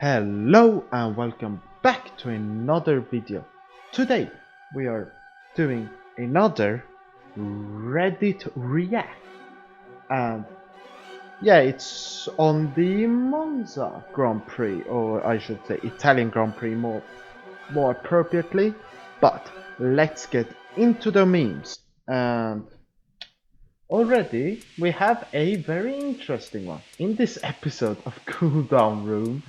Hello and welcome back to another video. Today we are doing another Ready to React, and yeah, it's on the Monza Grand Prix, or I should say Italian Grand Prix more appropriately. But let's get into the memes, and already we have a very interesting one in this episode of Cooldown Room.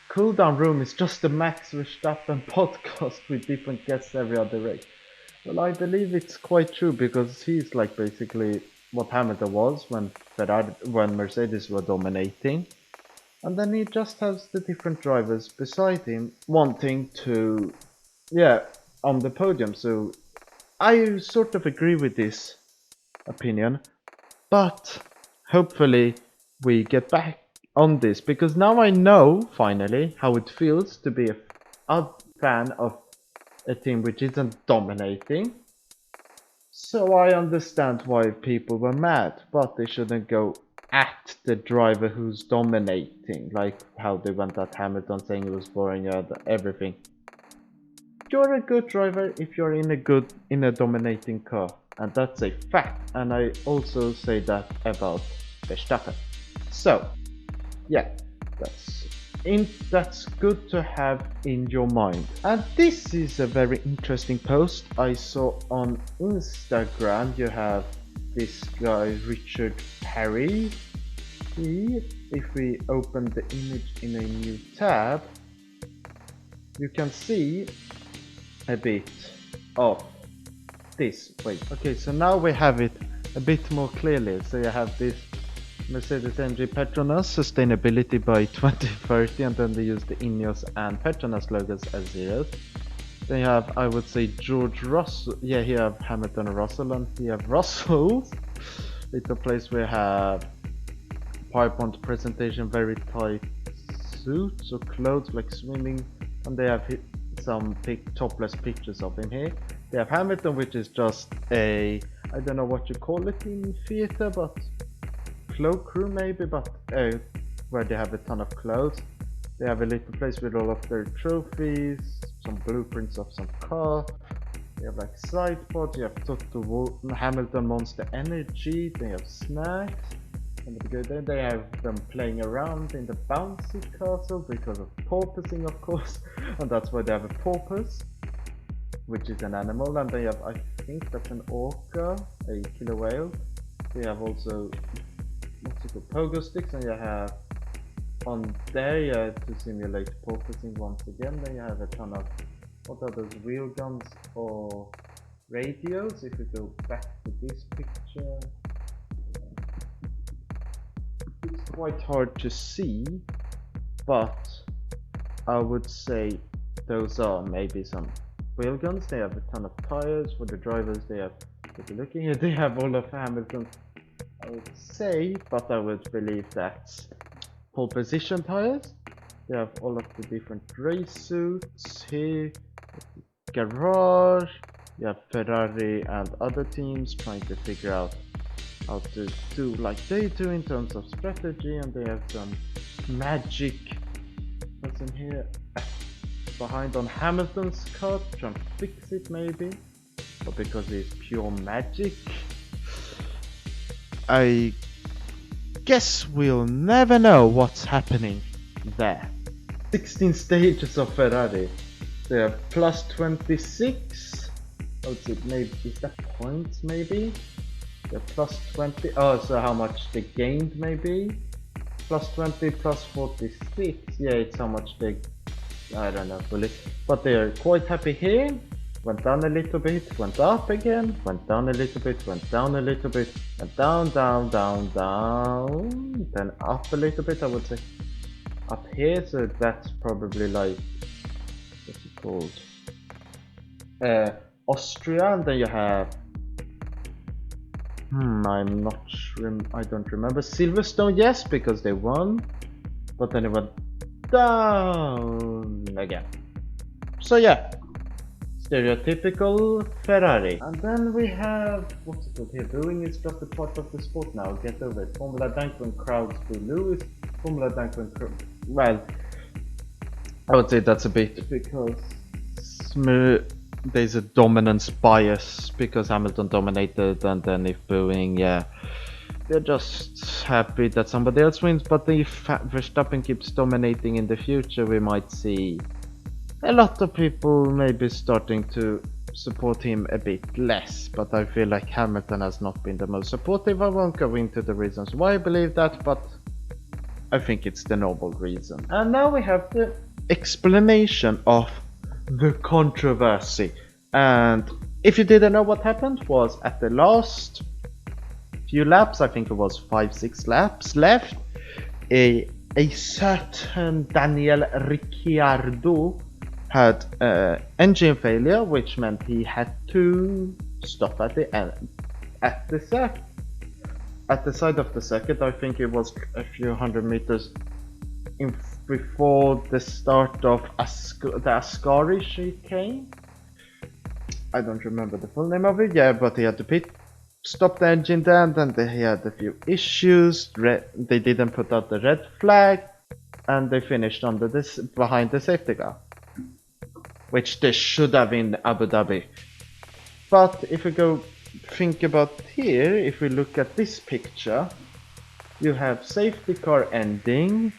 Cooldown Room is just a Max Verstappen podcast with different guests every other race. Well, I believe it's quite true because he's like basically what Hamilton was when Mercedes were dominating, and then he just has the different drivers beside him wanting to, on the podium. So I sort of agree with this opinion, but hopefully we get back on this, because now I know finally how it feels to be a fan of a team which isn't dominating. So I understand why people were mad, but they shouldn't go at the driver who's dominating, like how they went at Hamilton saying it was boring and everything. You're a good driver if you're in a dominating car, and that's a fact. And I also say that about Verstappen. So yeah, that's good to have in your mind. And this is a very interesting post I saw on Instagram. You have this guy Richard Perry. If we open the image in a new tab, you can see a bit of this. Wait, okay, so now we have it a bit more clearly. So you have this Mercedes-AMG Petronas sustainability by 2030, and then they use the Ineos and Petronas logos as zeros. Then you have, I would say, George Russell. Yeah, here you have Hamilton and Russell, and here you have Russell's little place where you have PowerPoint presentation, very tight suits or clothes like swimming, and they have some topless pictures of him here. They have Hamilton, which is just I don't know what you call it in theater, but cloakroom maybe, but where they have a ton of clothes. They have a little place with all of their trophies, some blueprints of some car. They have like side pods. You have Toto Hamilton Monster Energy. They have snacks. And then they have them playing around in the bouncy castle because of porpoising, of course, and that's why they have a porpoise, which is an animal. And they have, I think that's an orca, a killer whale. They have also pogo sticks, and you have on there to simulate porpoising once again. Then you have a ton of, what are those, wheel guns or radios? If you go back to this picture, it's quite hard to see, but I would say those are maybe some wheel guns. They have a ton of tires for the drivers. They have, if you're looking at, they have all of Hamilton's, I would say, but I would believe that's pole position tires. They have all of the different race suits here, garage. You have Ferrari and other teams trying to figure out how to do like they do in terms of strategy, and they have some magic that's in here behind on Hamilton's car, trying to fix it maybe, or because it's pure magic. I guess we'll never know what's happening there. 16 stages of Ferrari. They are plus 26. I would say maybe, is that points maybe? They're plus 20. Oh, so how much they gained maybe? Plus 20 plus 46. Yeah, it's how much they, I don't know fully. But they are quite happy here. Went down a little bit, went up again, went down a little bit, went down a little bit, and down, down, down, down, then up a little bit, I would say. Up here, so that's probably like, what's it called? Austria, and then you have, I'm not sure, I don't remember. Silverstone, yes, because they won, but then it went down again. So yeah. Stereotypical Ferrari. And then we have, what's it called here? Booing is just a part of the sport now. Get over it. Formula Dank when crowds boo Lewis. Formula Dank when well, I would say that's a bit because there's a dominance bias because Hamilton dominated, and then if Boeing, yeah, they're just happy that somebody else wins. But if Verstappen keeps dominating in the future, we might see a lot of people maybe starting to support him a bit less. But I feel like Hamilton has not been the most supportive. I won't go into the reasons why I believe that, but I think it's the noble reason. And now we have the explanation of the controversy. And if you didn't know, what happened was at the last few laps, I think it was 5-6 laps left, a certain Daniel Ricciardo had engine failure, which meant he had to stop at the end, at the side of the circuit. I think it was a few hundred meters before the start of the Ascari chicane. I don't remember the full name of it, yeah, but he had to stop the engine there, and then he had a few issues. They didn't put out the red flag, and they finished under this behind the safety car, which they should have in Abu Dhabi. But if we go think about here, if we look at this picture, you have safety car ending.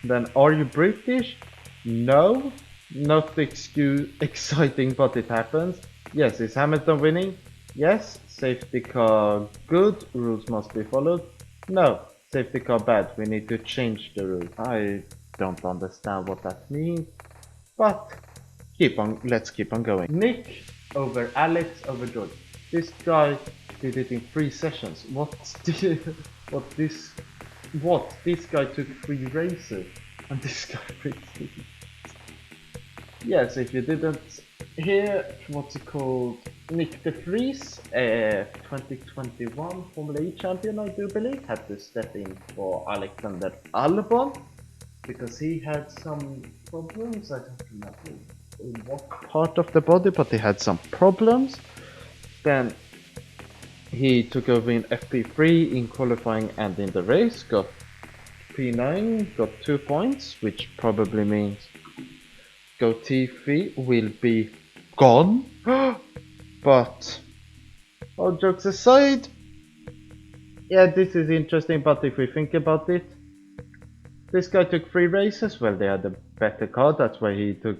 Then are you British? No, not exciting, but it happens. Yes, is Hamilton winning? Yes. Safety car good, rules must be followed. No, safety car bad, we need to change the rules. I don't understand what that means, but let's keep on going. Nick over Alex over George. This guy did it in 3 sessions. This guy took 3 races, and this guy pretty. Yes, if you didn't hear, what's it called? Nick de Vries, 2021 Formula E champion, I do believe, had to step in for Alexander Albon because he had some problems. I don't remember in what part of the body, but he had some problems. Then he took over in FP3 in qualifying and in the race, got P9, got 2 points, which probably means Gotifi will be gone. But all jokes aside, yeah, this is interesting. But if we think about it, this guy took 3 races. Well, they had a better car, that's why he took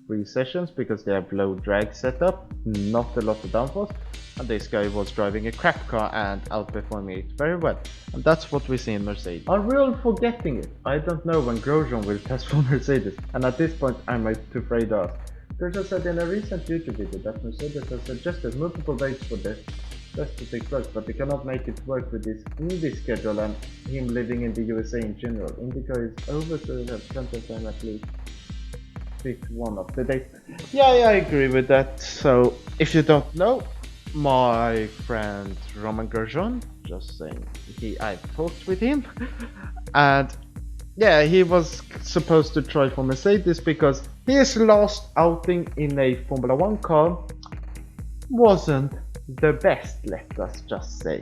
3 sessions, because they have low drag setup, not a lot of downforce, and this guy was driving a crap car and outperforming it very well. And that's what we see in Mercedes. Are we all forgetting it? I don't know when Grosjean will test for Mercedes, and at this point I'm too afraid to ask. Grosjean said in a recent YouTube video that Mercedes has suggested multiple ways for the test to take place, but they cannot make it work with this Indy schedule and him living in the USA in general. IndyCar is over, so they have plenty of time at least pick one of the days. Yeah, I agree with that. So if you don't know, my friend Roman Grosjean, just saying, I've talked with him, and yeah, he was supposed to try for Mercedes because his last outing in a Formula 1 car wasn't the best, let us just say.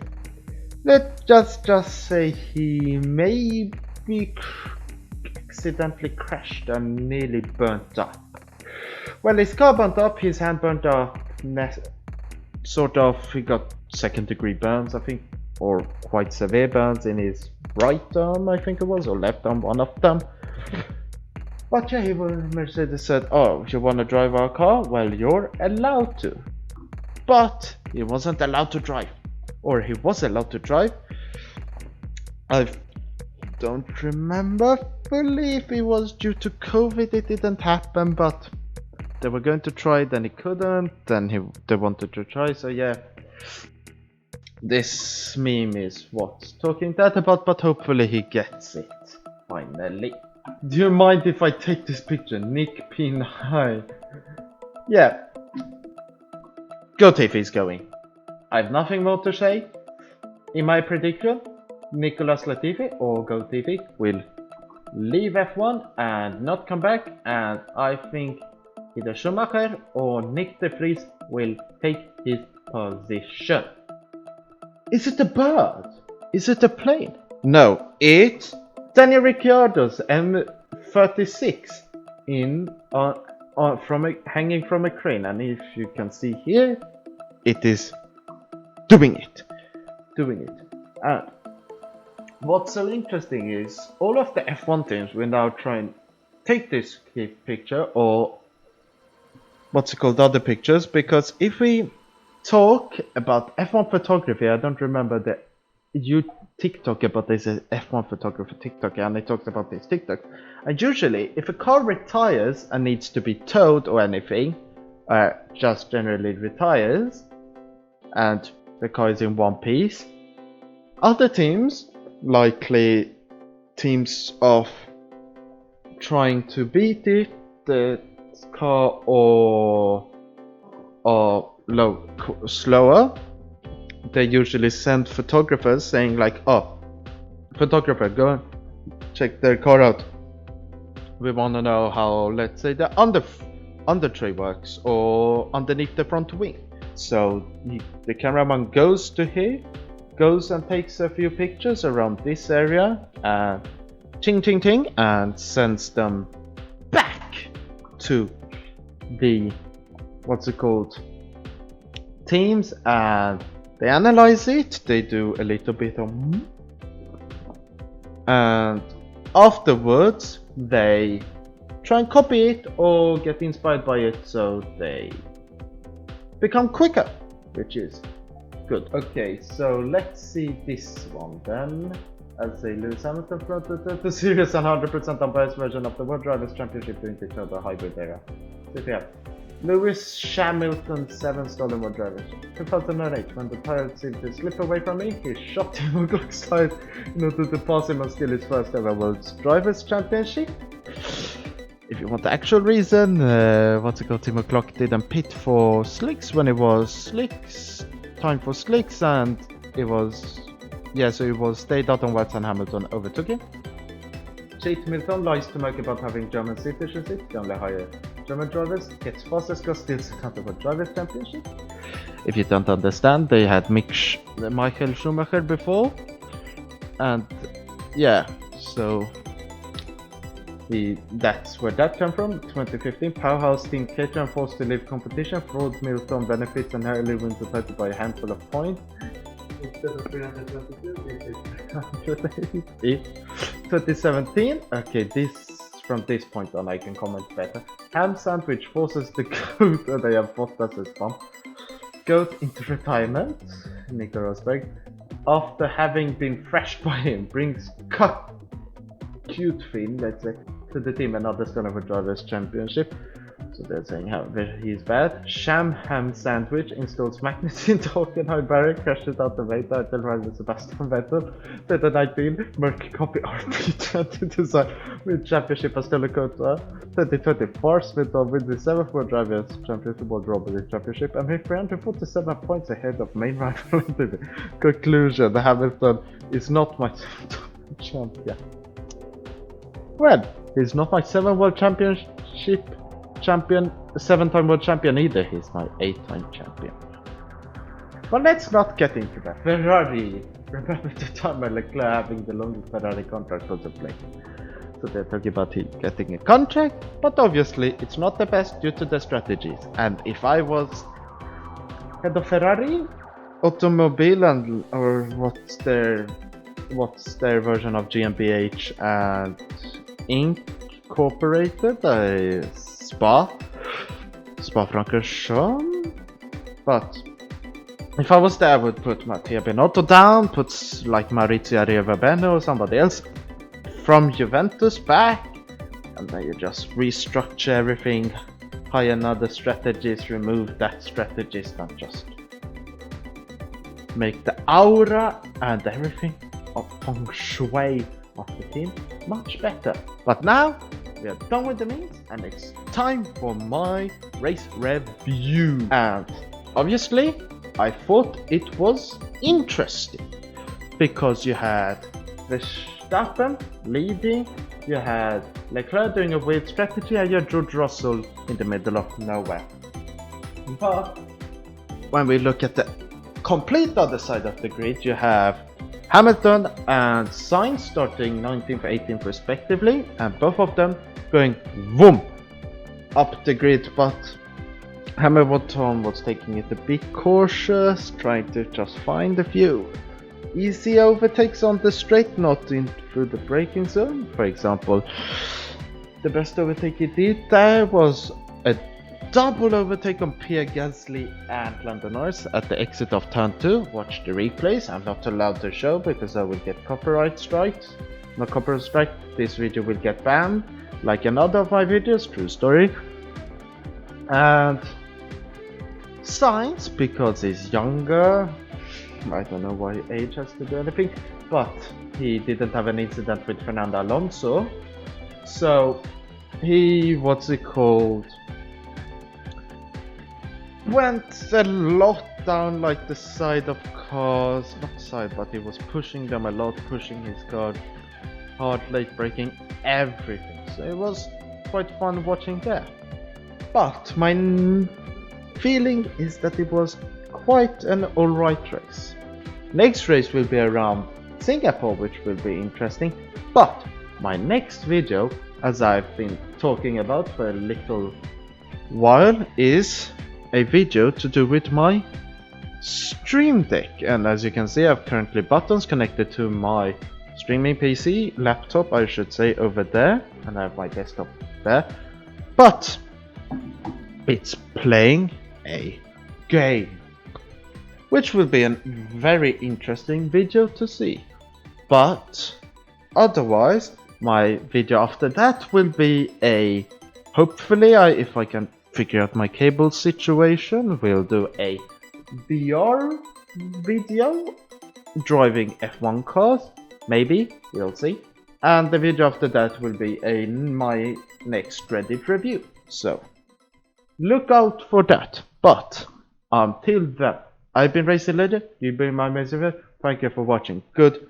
Let's just say he maybe accidentally crashed and nearly burnt up. Well, his car burnt up, his hand burnt up, sort of, he got 2nd-degree burns, I think, or quite severe burns in his right arm, I think it was, or left arm, one of them. But yeah, Mercedes said, oh, you want to drive our car? Well, you're allowed to. But he wasn't allowed to drive. Or he was allowed to drive. I don't remember fully if it was due to COVID it didn't happen, but they were going to try, then he couldn't, then they wanted to try, so yeah. This meme is what's talking that about, but hopefully he gets it, finally. Do you mind if I take this picture? Nick P9. Yeah. Gotifi is going. I have nothing more to say. In my prediction, Nicolas Latifi or Gotifi will leave F1 and not come back, and I think either Schumacher or Nick de Vries will take his position. Is it a bird? Is it a plane? No, it Daniel Ricciardo's M36 hanging from a crane, and if you can see here, it is doing it. And what's so interesting is all of the F1 teams will now try and take this picture, or what's it called, other pictures, because if we talk about F1 photography, I don't remember the TikTok about this F1 photographer TikTok, and they talked about this TikTok. And usually, if a car retires and needs to be towed or anything, just generally retires, and the car is in one piece, other teams, likely teams of trying to beat it, the car or slower, they usually send photographers saying like, oh, photographer, go and check their car out. We want to know how, let's say, the under tray works, or underneath the front wing. So the cameraman goes to here, goes and takes a few pictures around this area, and ting, and sends them back to the, what's it called, teams, and they analyze it, they do a little bit of, and afterwards they try and copy it or get inspired by it, so they become quicker, which is good. Okay, so let's see this one then. As a Lewis Hamilton prototype, the serious and 100% unbiased version of the World Drivers' Championship during the Toyota hybrid era. So we have Lewis Hamilton 7 stolen World Drivers. 2008, when the pirate seemed to slip away from me, he shot Timo Glock's side in order to pass him and steal his first ever World Drivers' Championship. If you want the actual reason, what's it called, Timo Glock didn't pit for slicks when it was slicks, time for slicks, and it was, yeah, so it was stayed out on wets and Hamilton overtook him. Cheat Milton lies to make about having German citizenship, the only higher German drivers, gets fastest car, steals the count of a drivers' championship. If you don't understand, they had Michael Schumacher before, and yeah, so that's where that came from. 2015, powerhouse team Caterham forced to leave competition, fraud Milton benefits and nearly wins the title by a handful of points. Instead of 322, 2017, okay, from this point on I can comment better. Ham Sandwich forces the GOAT, and they have Bottas as well, GOAT into retirement, Nico Rosberg, after having been thrashed by him, brings cute Finn, let's say, to the team, another son of a driver's championship. So they're saying how he's bad. Sham Ham Sandwich installs magnets into Hockenheim barrier, crashes out the way, title rider Sebastian Vettel. 2019, Merc copy RP20 design with championship as Alacantara. 2024, Smith with the 7th World Drivers' Championship World Robbery Championship, and with 347 points ahead of main rival. Conclusion: Hamilton is not my champion. Well, he's not my 7 World Championship champion, 7-time world champion either, he's my 8-time champion. But let's not get into that. Ferrari, remember the time when Leclerc having the longest Ferrari contract was a play. So they're talking about him getting a contract, but obviously it's not the best due to the strategies. And if I was head of Ferrari, Automobile, and or what's their version of GmbH and Incorporated, Spa-Francorchamps, but if I was there I would put Mattia Binotto down, put like Maurizio Arrivabene or somebody else from Juventus back, and then you just restructure everything, hire another strategist, remove that strategist, and just make the aura and everything of feng shui of the team much better. But now we are done with the memes, and it's time for my race review. And obviously I thought it was interesting because you had Verstappen leading, you had Leclerc doing a weird strategy, and you had George Russell in the middle of nowhere. But when we look at the complete other side of the grid, you have Hamilton and Sainz starting 19th, 18th respectively, and both of them going boom up the grid, but Hamilton was taking it a bit cautious, trying to just find a few easy overtakes on the straight, not in through the braking zone. For example, the best overtake he did there was a double overtake on Pierre Gasly and Lando Norris at the exit of turn 2. Watch the replays. I'm not allowed to show because I will get copyright strikes. No copyright strike. This video will get banned, like another of my videos. True story. And Sainz, because he's younger, I don't know why age has to do anything, but he didn't have an incident with Fernando Alonso, so he, what's it called, went a lot down like the side of cars, not side, but he was pushing them a lot, pushing his car hard, late braking, everything. So it was quite fun watching that. But my feeling is that it was quite an alright race. Next race will be around Singapore, which will be interesting. But my next video, as I've been talking about for a little while, is a video to do with my Stream Deck. And as you can see, I have currently buttons connected to my streaming PC, laptop I should say, over there, and I have my desktop there. But it's playing a game, which will be a very interesting video to see. But otherwise, my video after that will be a, hopefully if I can figure out my cable situation, we'll do a VR video driving F1 cars, maybe, we'll see. And the video after that will be my next Reddit review, so look out for that. But until then, I've been Racing Legend, you've been my messenger. Thank you for watching. Goodbye!